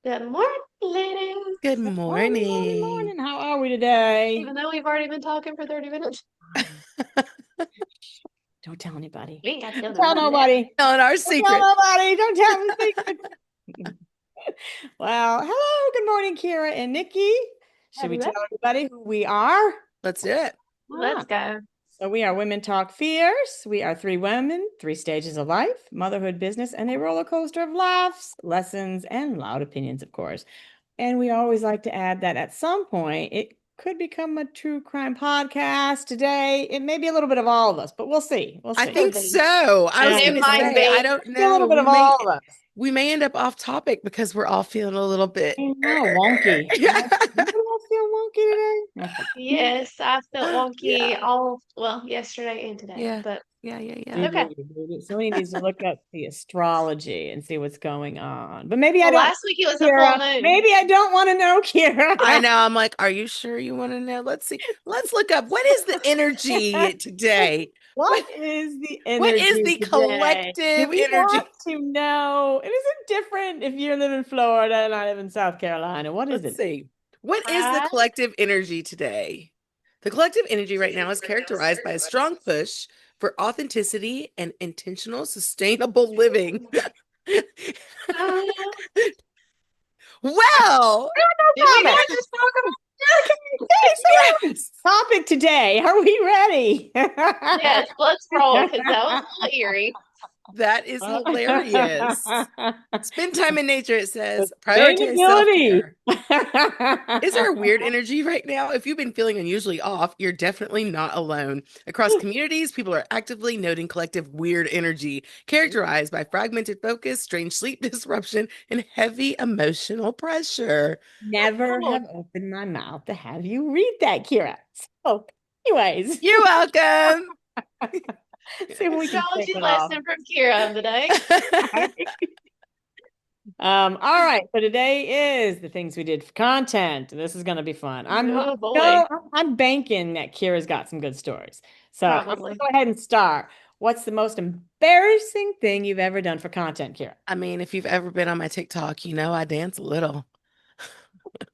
Good morning, ladies. Good Morning, morning, morning. morning. How are we today? Even though we've already been talking for 30 minutes, Don't tell anybody. we ain't got to tell Don't them tell nothing yet. nobody. Telling our Don't tell secret. nobody. Don't tell the secret. Well, hello. Good morning, Kira and Nikki. Should we Hello. tell everybody who we are? Let's do it. Let's Ah, go. so we are Women Talk Fierce. We are three women, three stages of life, motherhood, business, and a roller coaster of laughs, lessons, and loud opinions, of course. And we always like to add that at some point it could become a true crime podcast. Today, it may be a little bit of all of us, but we'll see. We'll I see. Could think be. so. I was It gonna might say, I be. don't Be a know. little bit of all of us. We may end up off topic because we're all feeling a little bit. I know, wonky. Yeah. Anybody else feel wonky today? Yes, I felt wonky Yeah. all, well, yesterday and today, Yeah. but Yeah. Yeah. it's Yeah. okay. Somebody needs to look up the astrology and see what's going on. But maybe I Well, don't, last week it was a full Kira. moon. Maybe I don't want to know, I Kira. know. I'm like, are you sure you want to know? Let's see. Let's look up what is the energy today? What What is the what is energy the today? Do collective we want energy? to know? It isn't different if you live in Florida and I live in South Carolina. What is Let's it? see. What is the I collective energy today? The collective energy right now is characterized by a strong push for authenticity and intentional, sustainable living. uh, Well, did we Comment. not just talk about Okay, so yes, topic today. Are we ready? Yes, let's roll because that was a little eerie. that is hilarious. Spend time in nature, it says. Prioritize self Sustainability. care. Is there a weird energy right now? If you've been feeling unusually off, you're definitely not alone. Across communities, people are actively noting collective weird energy, characterized by fragmented focus, strange sleep disruption, and heavy emotional pressure. Never Cool. have opened my mouth to have you read that, Kira. So, anyways, You're welcome. see if we can shake Astrology it off. lesson from Kira of the day. All right. So today is the things we did for content. This is going to be fun. Oh boy, no, I'm banking that Kira's got some good stories. So I'm going to probably. go ahead and start. What's the most embarrassing thing you've ever done for content, Kira? I mean, if you've ever been on my TikTok, you know I dance a little.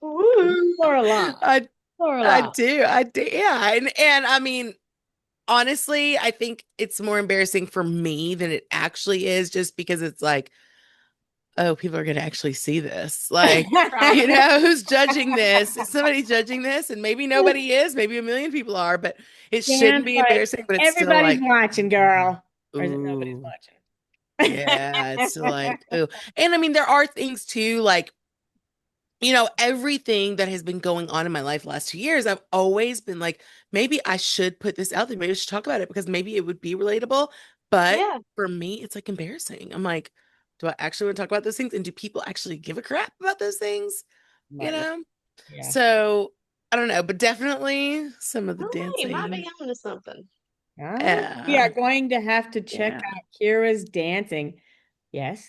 Woo. Or a lot. I Or a I lot. do. I do. Yeah. And I mean, honestly, I think it's more embarrassing for me than it actually is just because it's like, oh, people are going to actually see this. Like, Right. who's judging this? Is somebody judging this? And maybe nobody is. Maybe a million people are, but it shouldn't Dance be like embarrassing, but it's still everybody's like, watching, girl. Or is it nobody's ooh, watching? yeah, it's still like, ooh. And I mean, there are things too, like, everything that has been going on in my life last 2 years, I've always been like, maybe I should put this out there. Maybe I should talk about it because maybe it would be relatable. But Yeah. for me, it's like embarrassing. I'm like, do I actually want to talk about those things? And do people actually give a crap about those things? You Right. know? Yeah. So I don't know, but definitely some of the Oh, hey, you might be dancing. onto something. We are Yeah. going to have to check Yeah. out Kira's dancing. Yes.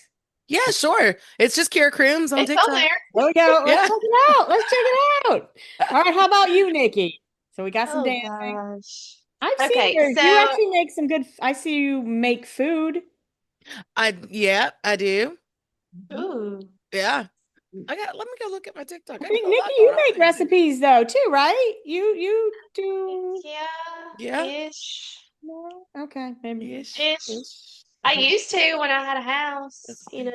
Yeah, sure. It's just Kara Crims on It's on TikTok. there. There we go. Let's Yeah. check it out. Let's check it out. All right. How about you, Nikki? So we got some Oh dancing. gosh. I've seen Okay, you so actually make some good. I see you make food. Yeah, I do. Mhm. ooh, Yeah. Let me go look at my TikTok. I I got think a Nikki, lot going you on make there. recipes though too, right? You do. yeah, Yeah. ish, No? Okay, maybe. Ish. ish. Ish. I used to when I had a house, Let's see.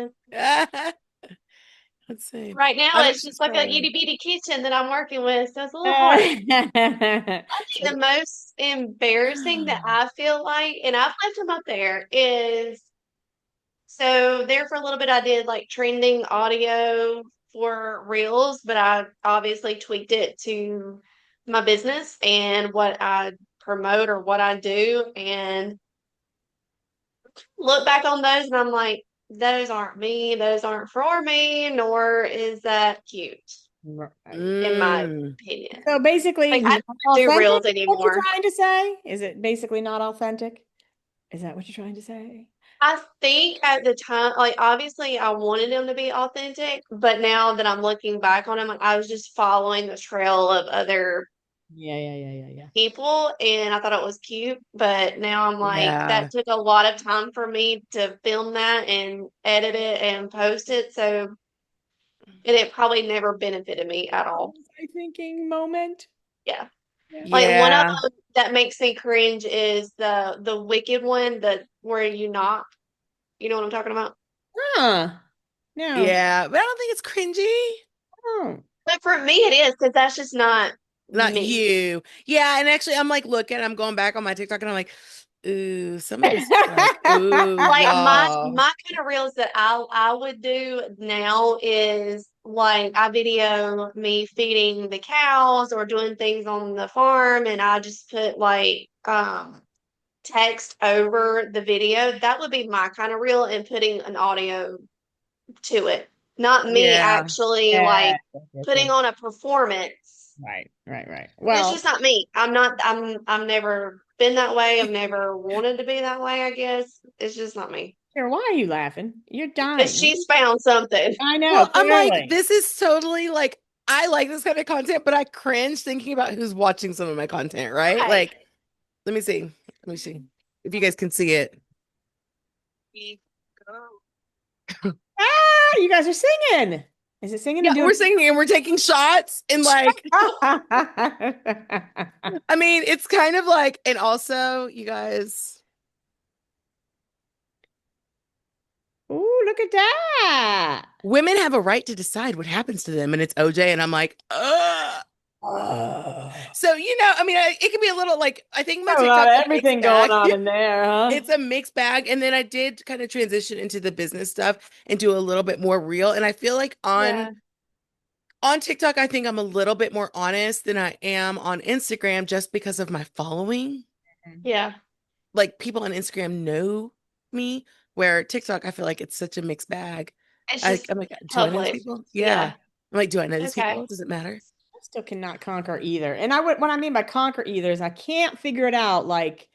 Let's see. Right now, I know it's she's just like a probably. itty bitty kitchen that I'm working with, so it's a little hard. Uh, I think so, the most embarrassing that I feel like, and I've left them up there, is so there for a little bit I did like trending audio for Reels, but I obviously tweaked it to my business and what I promote or what I do, and look back on those and I'm like, those aren't me, those aren't for me, nor is that cute, right. in my Mm. opinion. So basically, Like I not don't do authentic. Reels Is what you're anymore. trying to say? Is it basically not authentic? Is that what you're trying to say? I think at the time, like obviously I wanted them to be authentic, but now that I'm looking back on them, like I was just following the trail of other Yeah. people and I thought it was cute. But now I'm like, Yeah. that took a lot of time for me to film that and edit it and post it. So and it probably never benefited me at all. I thinking moment. Yeah. Yeah. Like one of Yeah. them that makes me cringe is the wicked one, that where you knock. You know what I'm talking about? Huh. No. Yeah. But I don't think it's cringy. Oh. But for me, it is because that's just not Not me. you. Yeah. And actually, I'm like looking, I'm going back on my TikTok and I'm like, ooh, some of this is like, ooh, Like my y'all. my kind of reels that I would do now is like I video me feeding the cows or doing things on the farm, and I just put like text over the video. That would be my kind of reel, and putting an audio to it. Not me Yeah. actually Yeah. like putting on a performance. Right, right, right. It's Well, just not me. I've never been that way. I've never wanted to be that way, I guess. It's just not me. here, why are you laughing? You're But dying. she's found something. I know, Well, I'm like, clearly. this is totally like, I like this kind of content, but I cringe thinking about who's watching some of my content, right? Right. Like, let me see. Let me see if you guys can see it. Ah, you guys are singing. Is it singing Yeah, and doing? we're singing and we're taking shots and like, I mean, it's kind of like, and also, you guys, Ooh, look at that. women have a right to decide what happens to them, and it's OJ, and I'm like, ugh. Oh. So, I mean, it can be a little like, I think my A lot of TikTok's a mixed everything going bag. on in there, huh? It's a mixed bag. And then I did kind of transition into the business stuff and do a little bit more real. And I feel like Yeah. on TikTok, I think I'm a little bit more honest than I am on Instagram just because of my following. Yeah. Like people on Instagram know me, where TikTok, I feel like it's such a mixed bag. It's just I'm like, do I know these public. people? Yeah. Yeah. I'm like, do I know these Okay. people? Does it matter? I still cannot conquer either. And I would, what I mean by conquer either is I can't figure it out. Like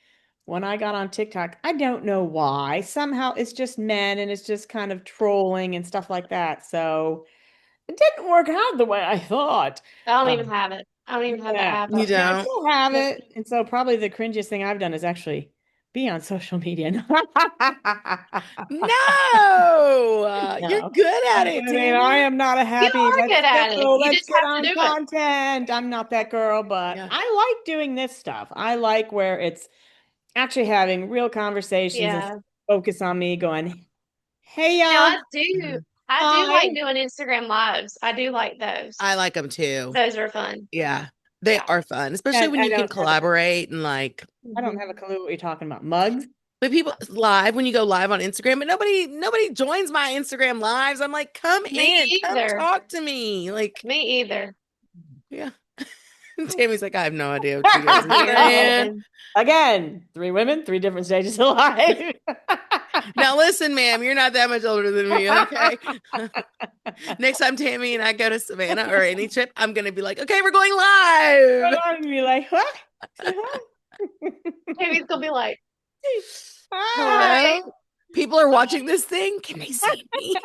when I got on TikTok, I don't know why. Somehow it's just men and it's just kind of trolling and stuff like that. So it didn't work out the way I thought. I don't even Um, have it. I don't even have the yeah, app You up. yeah, I don't? still have it. And so probably the cringiest thing I've done is actually be on social media. No, you're No. good at I it, mean, I Tammy. am not a You happy, are let's good at it. go, You let's just get have to on do it. content. I'm not that girl, but Yeah. I like doing this stuff. I like where it's actually having real conversations and Yeah. focus on me going, hey, Now y'all. I do Hi. like doing Instagram lives. I do like those. I like them too. Those are fun. Yeah, they Yeah. are fun, especially And when you can collaborate and like. I don't Mhm. have a clue what you're talking about. Mugs? But people live when you go live on Instagram, but nobody joins my Instagram lives. I'm like, come Me in, come either. talk to me. Like, Me either. yeah. Tammy's like, I have no idea what you guys are Weird saying. woman. Again, three women, three different stages of life. Now listen, ma'am, you're not that much older than me, okay? Next time Tammy and I go to Savannah or any trip, I'm gonna be like, okay, we're going live. And be like, what? Say hi. Tammy's gonna be like, Hi. Hello? People are watching this thing. Can they see me?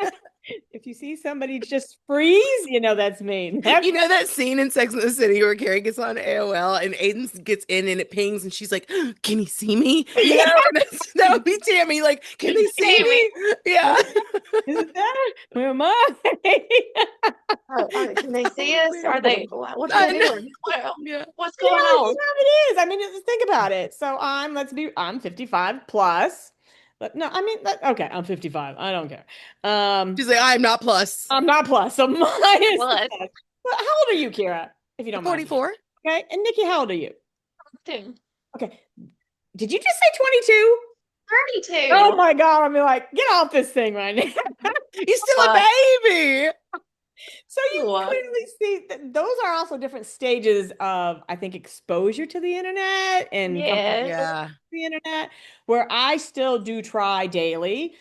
If you see somebody just freeze, you know that's me. You know that scene in Sex and the City where Carrie gets on AOL and Aiden gets in and it pings and she's like, "Can he see me?" You know, that would be Tammy. Like, can they see Tammy. me? Yeah. Is it that? Where am I? Can they see us? Are they, what are I they know. doing? Well, Yeah. what's Yeah, going on? it is. I mean, just think about it. So I'm 55 plus. But no, I mean, okay, I'm 55. I don't care. She's like, I'm not plus. I'm not plus, so minus the What? plus. Well, how old are you, Kira? If you don't mind. 44. Okay, and Nikki, how old are you? Two. Okay, did you just say 22? 32. Oh my God, I'm like, get off this thing right now. He's still a What? baby. So you can What? clearly see that those are also different stages of, I think, exposure to the internet and Yes. Yeah. the internet, where I still do try daily.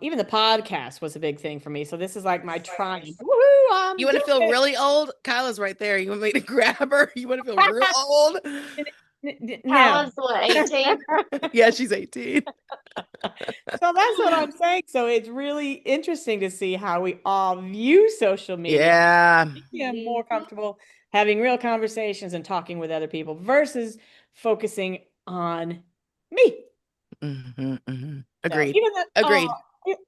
Even the podcast was a big thing for me. So this is like my trying. Woohoo! You I'm want to doing feel it. really old? Kyla's right there. You want me to grab her? You want to feel real old? No. Kyla's what, 18? Yeah, she's 18. So that's what I'm saying. So it's really interesting to see how we all view social media. Yeah. Yeah, Mhm. more comfortable having real conversations and talking with other people versus focusing on me. Hmm, hmm. So Agreed. Agreed.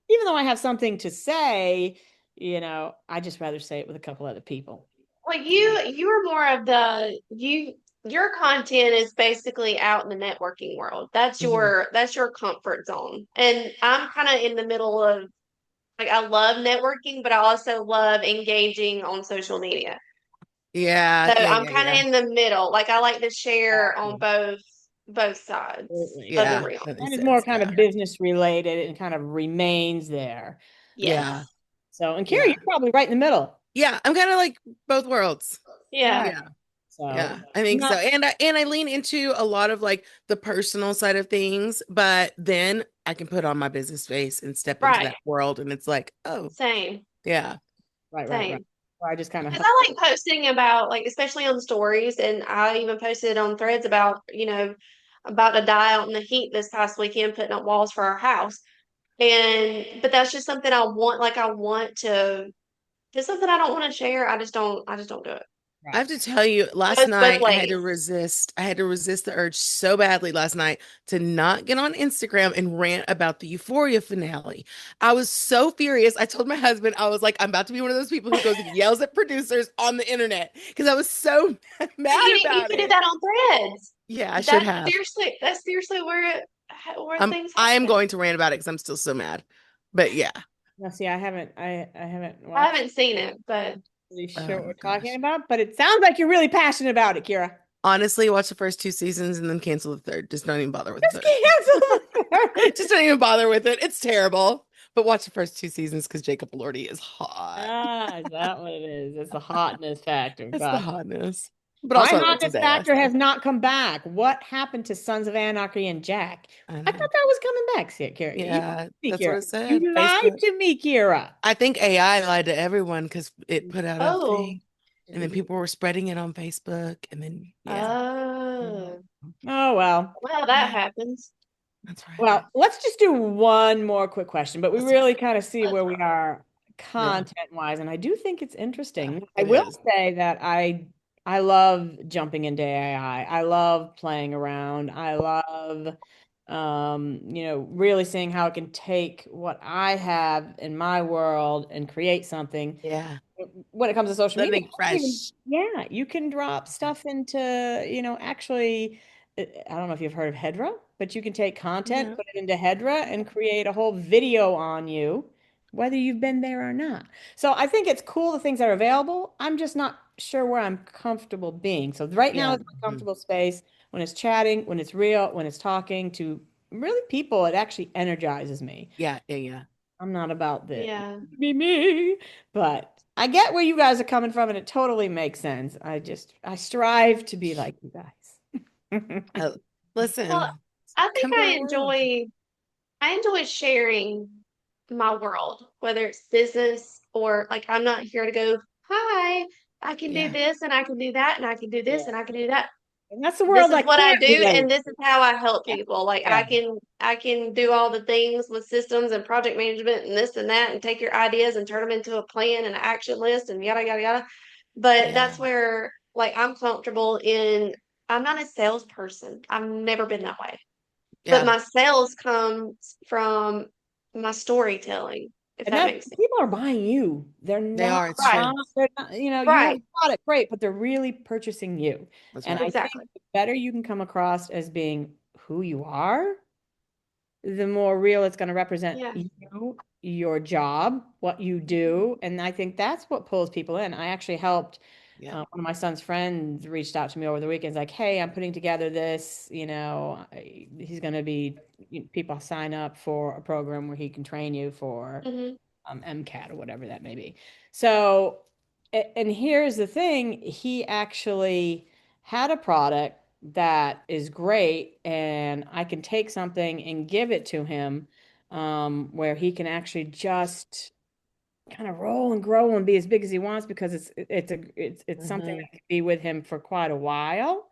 even though I have something to say, I just rather say it with a couple other people. Well, you're more of your content is basically out in the networking world. Mhm. That's your comfort zone. And I'm kind of in the middle of like I love networking, but I also love engaging on social media. Yeah, So yeah, I'm yeah, kind of yeah. in the middle. Like I like to share on Exactly. both sides Absolutely. of the Yeah, real. that makes Mine is more sense. kind Yeah. of business related and kind of remains there. Yeah. Yes. So, and Kira, Yeah. you're probably right in the middle. Yeah, I'm kind of like both worlds. Yeah. Right. Yeah. So, Yeah, I think so. not And I lean into a lot of like the personal side of things, but then I can put on my business face and step into Right. that world and it's like, oh, Same. yeah. right, right, right. Same. So I just kind of Because help. I like posting about like especially on stories and I even posted on threads about, about to die out in the heat this past weekend putting up walls for our house. And but that's just something I want like I want to just something I don't want to share. I just don't do it. I Right. have to tell you, It last goes both night I had to ways. resist. I had to resist the urge so badly last night to not get on Instagram and rant about the Euphoria finale. I was so furious. I told my husband, I was like, I'm about to be one of those people who goes and yells at producers on the internet because I was so But mad you about could do it. that on threads. Yeah, I should have. That's seriously where things I am happen. going to rant about it because I'm still so mad. But yeah. Now, see, I haven't I watched. haven't seen it, but Really sure Oh what my we're talking gosh. about, but it sounds like you're really passionate about it, Kira. Honestly, watch the first two seasons and then cancel the third. Just don't even bother with the Just third. cancel. Just don't even bother with it. It's terrible. But watch the first two seasons because Jacob Elordi is hot. Ah, is that what it is? It's the hotness factor. That's the Gosh. hotness. But My also I liked hotness his ass. factor has not come back. What happened to Sons of Anarchy and Jack? I I thought know. that was coming back. See, Kira. You Yeah, see, that's what Kira. it said. You lied Facebook. to me, Kira. I think AI lied to everyone because it put out a oh, thing and then people were spreading it on Facebook and then yeah. Mhm. oh, Oh, well. well, that happens. That's right. Well, let's just do one more quick question, but we Let's do really kind of see Let's where we are yeah. content wise, and I do think it's Yeah, interesting. I it will is. say that I love jumping into AI. I love playing around. I love really seeing how it can take what I have in my world and create something Yeah. when it comes to social media. Something fresh. Yeah, you can drop stuff into, actually, I don't know if you've heard of Hedra, but you can take content, No. put it into Hedra, and create a whole video on you, whether you've been there or not. So I think it's cool the things that are available. I'm just not sure where I'm comfortable being. So right now Yeah. is my Mhm. comfortable space when it's chatting, when it's real, when it's talking to really people. It actually energizes me. Yeah. Yeah. Yeah. I'm not about the Yeah. me, but I get where you guys are coming from, and it totally makes sense. I strive to be like you guys. Uh, Well, listen, I think come to our world. I enjoy sharing my world, whether it's business or like I'm not here to go, hi, I can do Yeah. this and I can do that and I can do Yeah. this and I can do that. And that's the This world is I what I can't do relate. and this is how I help Yeah. people. Like Yeah. I can do all the things with systems and project management and this and that and take your ideas and turn them into a plan and an action list and yada yada yada. But Yeah. that's where like I'm comfortable in I'm not a salesperson. I've never been that way. But Yeah. my sales comes from my storytelling, if And that that makes sense. people are buying you. They are. It's Right, true. They're not, you have right, a product, great, but they're really purchasing you. That's And right. I exactly. think the better you can come across as being who you are, the more real it's going to represent Yeah. you, your job, what you Mhm. do. And I think that's what pulls people in. I actually helped Yeah. one of my son's friends reached out to me over the weekends, like, hey, I'm putting together this, he's going to be, people sign up for a program where he can train you for Mhm. MCAT or whatever that may be. So, and here's the thing, he actually had a product that is great, and I can take something and give it to him, where he can actually just kind of roll and grow and be as big as he wants because it's something Hmm. that can be with him for quite a while.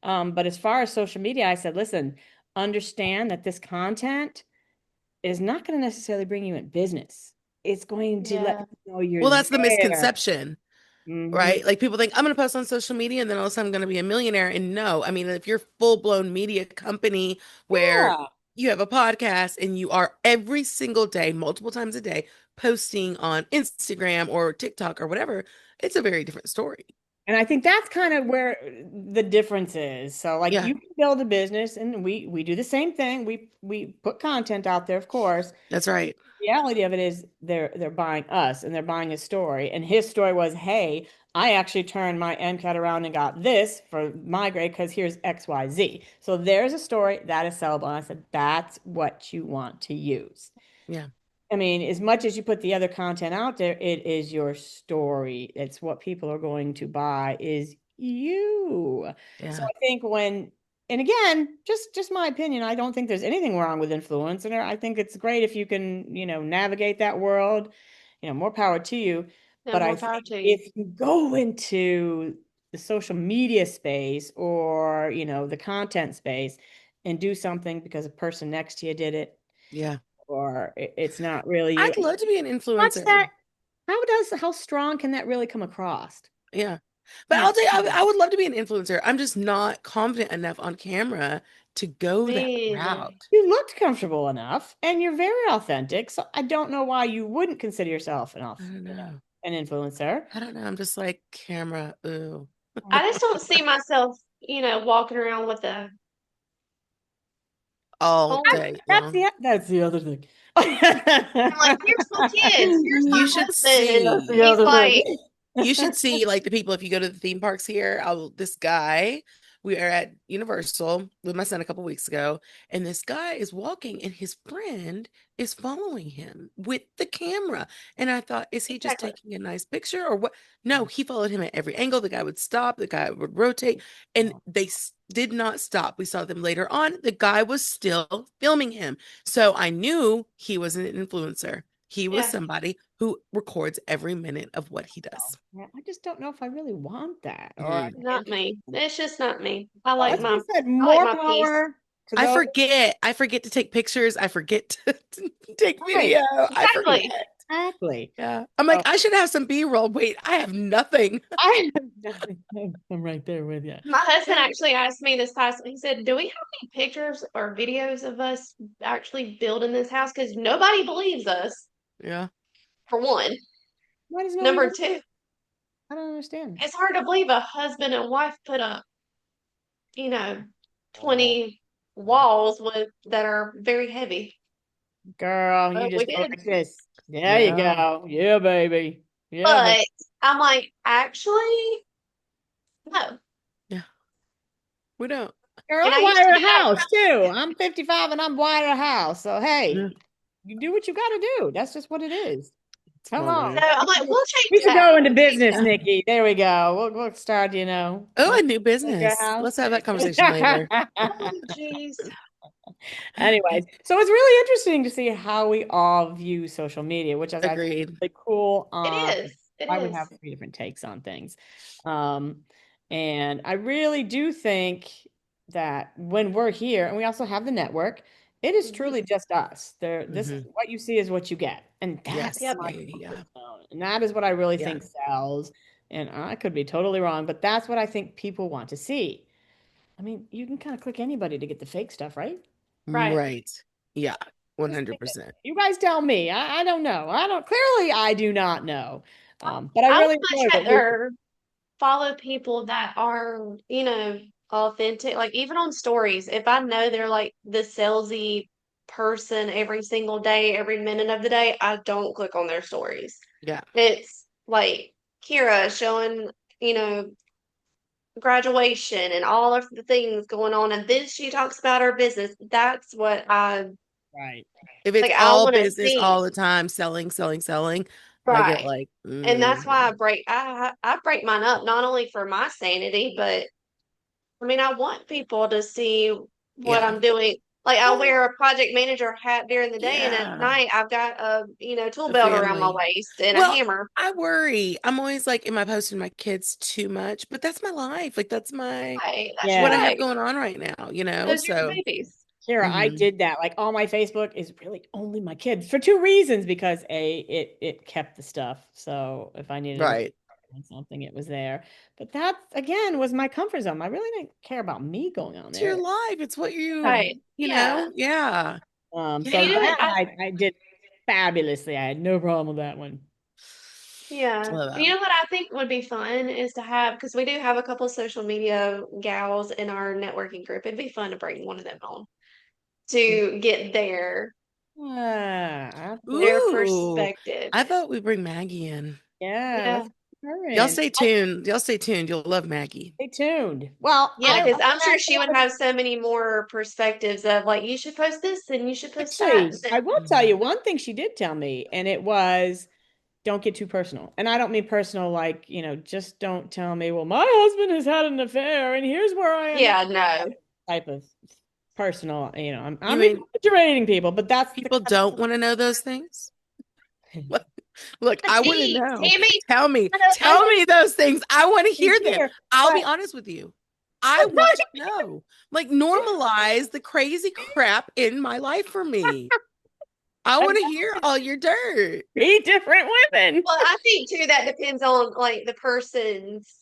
But as far as social media, I said, listen, understand that this content is not going to necessarily bring you in business. It's going to let Yeah. you know you're Well, that's the there. misconception, Hmm. right? Like people think I'm going to post on social media and then all of a sudden I'm going to be a millionaire. And no, I mean, if you're full-blown media company where Yeah. you have a podcast and you are every single day, multiple times a day, posting on Instagram or TikTok or whatever, it's a very different story. And I think that's kind of where the difference is. So like Yeah, you can build a business and we do the same thing. We put content out there, of course. that's right. Reality of it is they're buying us and they're buying his story. And his story was, hey, I actually turned my MCAT around and got this for my grade because here's XYZ. So there's a story that is sellable. And I said, that's what you want to use. Yeah, I mean, as much as you put the other content out there, it is your story. It's what people are going to buy is you. So yeah, I think and again, just my opinion, I don't think there's anything wrong with influencer. I think it's great if you can, navigate that world, more power to you. And But I more power think to you. if you go into the social media space or, the content space and do something because a person next to you did it, yeah. or it's not really you. I'd love to be an What's influencer. that? How strong can that really come across? Yeah. But I'll tell you, I would love to be an influencer. I'm just not confident enough on camera to go that Me either. route. You looked comfortable enough and you're very authentic. So I don't know why you wouldn't consider yourself I don't know. an influencer. I don't know. I'm just like camera. Ooh. I just don't see myself, walking around with a All phone. day long. That's the other thing. I'm like, here's my kids, here's You my should husband, and That's see. the he's other like, thing. You should see like the people if you go to the theme parks here. This guy, we are at Universal with my son a couple weeks ago, and this guy is walking, and his friend is following him with the camera. And I thought, is he just exactly. taking a nice picture or what? No, he followed him at every angle. The guy would stop, the guy would rotate, and they did not stop. We saw them later on. The guy was still filming him. So I knew he was an influencer. He was Yeah, somebody who records every minute of what he does. Yeah, I just don't know if I really want that. Mhm. not me. It's just not me. That's what I said. I like More my peace. power to I those. forget. I forget to take pictures. I forget to take Right. video. I forget. Exactly. Exactly. Yeah. I'm like, I should have some B-roll. Wait, I have nothing. I have nothing. I'm right there with you. My husband actually asked me this past. He said, "Do we have any pictures or videos of us actually building this house? Because nobody believes us. Yeah. For one, Why does nobody number believe? two, I don't understand. it's hard to believe a husband and wife put up, you know, 20 walls with that are very heavy. Girl, you But we just go did. like this. There you Yeah. go. Yeah, baby. Yeah, baby. But I'm like, actually, no. Yeah. We don't. Girl, And I I used to wired do a that. house too. I'm 55 and I'm wired a house. So Yeah. hey, you do what you got to do. That's just what it is. It's Come funny. So on. I'm like, we'll change We should that. go into We'll change business, that. Nikki. There we go. We'll start, Oh, a new build your business. house. Let's have that conversation later. Oh, jeez. Anyways, so it's really interesting to see how we all view social media, which is I think Agreed. really cool It on is. It why we is. have three different takes on things. Um, and I really do think that when we're here, and we also have the network, it is Mhm. truly just us. This Hmm. is what you see is what you get, and that's Yes. Yep. my Yeah. Yeah. Yeah. comfort zone. And that is what I really Yeah. think sells. And I could be totally wrong, but that's what I think people want to see. I mean, you can kind of click anybody to get the fake stuff, right? Right. Right. Yeah. Just think it. 100%. You guys tell me. I don't know. Clearly I do not know. But I I would really enjoy much what we rather follow people that are, authentic. Like even on stories, if I know they're like the salesy person every single day, every minute of the day, I don't click on their stories. Yeah. It's like Kira showing, you know, graduation and all of the things going on, and then she talks about her business. That's what right. If it's I all want to business see. all the time, selling, selling, selling, I get Right. like, And that's why mm, I break mine up not only for my sanity, but I mean I want people to see what yeah. I'm doing. Like I Well, wear a project manager hat during the day and at yeah. night I've got a, tool A belt around my family. waist and a Well, hammer. I worry. I'm always like, am I posting my kids too much? But that's my life. Like that's my Right. That's your what I Yeah. have life. going on right now, Those are your So, babies. Kara, I mhm. did that. Like all my Facebook is really only my kids for two reasons. Because it kept the stuff. So if I needed to look Right. at something, it was there. But that again was my comfort zone. I really didn't care about me going on It's your there. life. It's what Right. Yeah. yeah. So And then I I did fabulously. I had no problem with that one. Yeah. Love You that. know what I think would be fun is to have, because we do have a couple social media gals in our networking group. It'd be fun to bring one of them on to get Yeah, their absolutely. Ooh, perspective. I thought we'd bring Maggie in. Yeah, Yeah. let's her Y'all in. stay tuned. Y'all stay tuned. You'll love Maggie. Stay tuned. Well, Yeah, because I'm I sure she would have so many more perspectives of like, you should post this and you should post that. actually, I will tell you one thing she did tell me, and it was don't get too personal. And I don't mean personal like, just don't tell me, well, my husband has had an affair and here's where I am now. Yeah, no. Type of personal, You I'm mean exaggerating people, but that's the people don't want to know those things? kind Look, look, But I want to geez, know. Tammy, Tell me, I tell know me those things. I want to hear them. here, I'll be but honest with you. I want to know. Like, normalize the crazy crap in my life for me. I want to hear all your dirt. three different women. well, I think too that depends on like the person's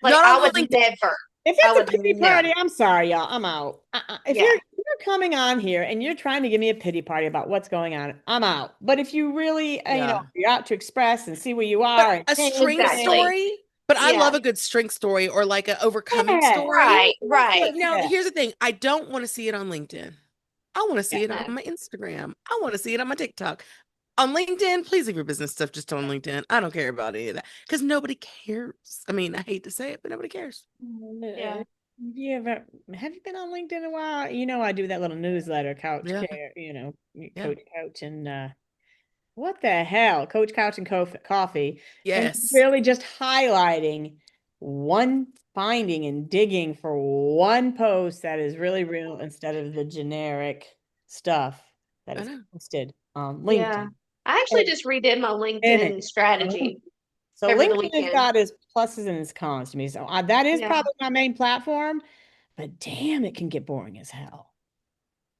like Not I on would LinkedIn. never. If I it's would a pity never. party, I'm sorry, y'all. I'm out. If Yeah. you're coming on here and you're trying to give me a pity party about what's going on, I'm out. But if you really, Yeah. you're out to express and see where you But are and a change strength Exactly. things, story, but I Yeah. love a good strength story or like an overcoming yeah, story. Right, right. But now here's the thing. I don't want to see it on LinkedIn. I want to yeah. see it on No. my Instagram. I want to see it on my TikTok. On LinkedIn, please leave your business stuff just on LinkedIn. I don't care about any of that because nobody cares. I mean, I hate to say it, but nobody cares. Yeah. You ever have you been on LinkedIn a while? I do that little newsletter, Couch Yeah. Care, Yeah. Coach Couch and what the hell? Coach Couch and Coffee. And he's Yes. really just highlighting one finding and digging for one post that is really real instead of the generic stuff that I is know. posted on Yeah. LinkedIn. I actually And just redid my in it. LinkedIn strategy So over the LinkedIn has weekend. got its pluses and its cons to me. So that is Yeah. probably my main platform, but damn, it can get boring as hell.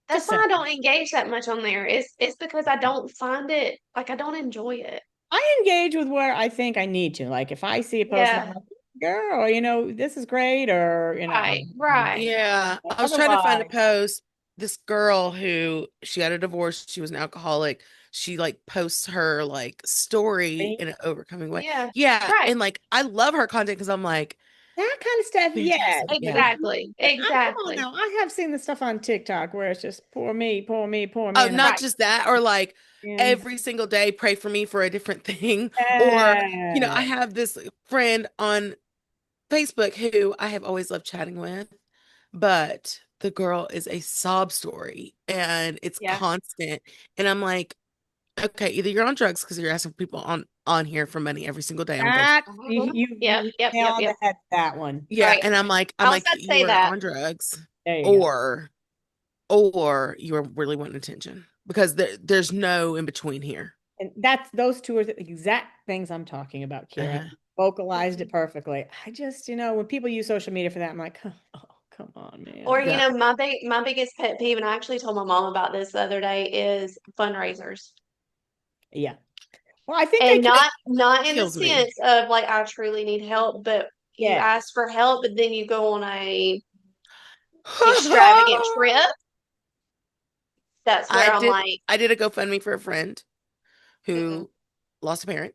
That's Just why I saying. don't engage that much on there. It's because I don't find it like I don't enjoy it. I engage with where I think I need to. Like if I see a post and I'm Yeah. like, girl, this is great, or Right. Right. Yeah. I was trying to find a otherwise, post. This girl who she had a divorce, she was an alcoholic. She like posts her like story in an overcoming way. Yeah. Yeah. Right. And like I love her content because I'm like, that kind of stuff, yes. fantastic. But Yeah. Exactly. come on Exactly. now. I have seen the stuff on TikTok where it's just poor me, poor me, poor me. Oh, And not Right. just that, or like and every single day, pray for me for a different thing. Or, I yeah. have this friend on Facebook who I have always loved chatting with, but the girl is a sob story and it's Yeah. constant. And I'm like, okay, either you're on drugs because you're asking people on here for money every single day on Facebook. That Mhm. you Yep. hit Yep. the nail Yep. on Yep. the head with that one. Yeah, Right. and I'm I was like, about to you say are that. on drugs, There you go. or you're really wanting attention because there's no in between here. And that's those two are the exact things I'm talking about, Kira. Uh-huh. Vocalized it Mhm. perfectly. I just, when people use social media for that, I'm like, oh, come on, Or, man. Yeah. my biggest pet peeve, and I actually told my mom about this the other day, is fundraisers. Yeah. Well, I think they And can. not in the Kills me. sense of like I truly need help, but you Yeah. ask for help, but then you go on a extravagant trip. That's where I I'm did like, I did a GoFundMe for a friend mm-mm. who lost a parent,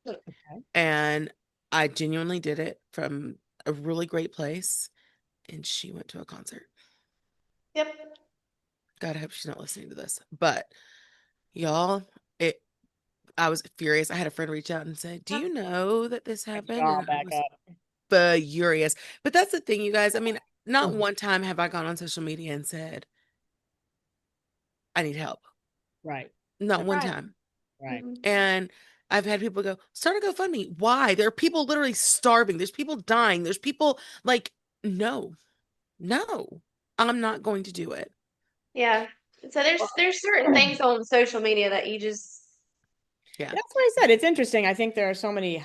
Okay. and I genuinely did it from a really great place, and she went to a concert. Yep. God, I hope she's not listening to this. But y'all, it I was furious. I had a friend reach out and say, "Do you know that this My happened?" jaw And I back was up. furious. But that's the thing, you guys. I mean, not Mhm. one time have I gone on social media and said, "I need help." Right. Not That's one Right. time. right. Hmm. And I've had people go, "Start a GoFundMe." Why? There are people literally starving. There's people dying. There's people like, no, no, I'm not going to do it. Yeah. So Well, there's certain things on social media that you just Yeah. that's what I said. It's interesting. I think there are so many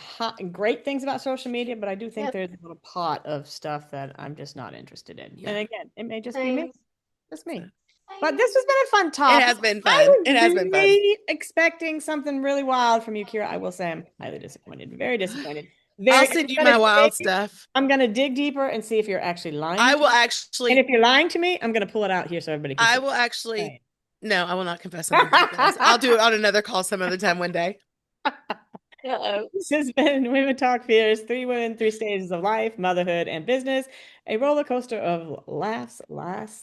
great things about social media, but I do think yep. there's a little pot of stuff that I'm just not interested in. And Yeah. again, it may just be me. Same. Just So me. But this has been a fun it topic. has been I fun. It was has been fun. really expecting something really wild from you, Kira. I will say I'm highly disappointed. Very disappointed. I'll Very. send you my wild stuff. I'm gonna dig deeper and see if you're actually lying I to will me. And actually, if you're lying to me, I'm gonna pull it out here so everybody can I see. will actually, Right. No, I will not confess something like this. I'll do it on another call some other time one day. Uh-oh. This has been Women Talk Fears, three women, three stages of life, motherhood, and business. A roller coaster of laughs,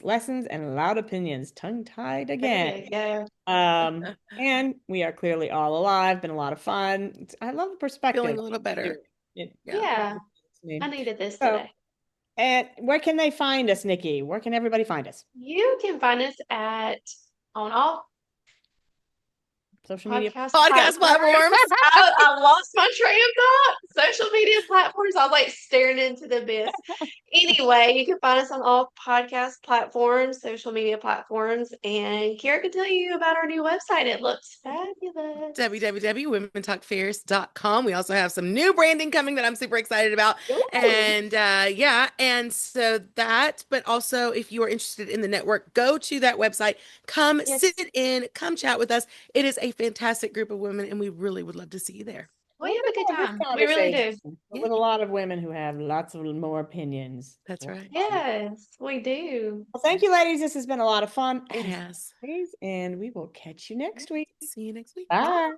lessons, and loud opinions, tongue-tied There again. you go. And we are clearly all alive. Been a lot of fun. I love the perspective. Feeling a little better. It- Yeah. Yeah, it- I needed this So, today. and where can they find us, Nikki? Where can everybody find us? You can find us on all Social media. podcast Podcast platforms. platforms. I lost my train of thought. Social media platforms. I was like staring into the abyss. Anyway, you can find us on all podcast platforms, social media platforms, and Kira can tell you about our new website. It looks fabulous. www.womentalkfairs.com. We also have some new branding coming that I'm super excited about. Ooh. And and so that, but also if you are interested in the network, go to that website, come Yes. sit in, come chat with us. It is a fantastic group of women, and we really would love to see you there. We have a good Wonderful, time. We really do. conversation with a lot of women who have lots of more opinions. That's right. Yes, we do. Well, thank you, ladies. This has been a lot of fun. It has. And we will catch you next week. See you next week. Bye.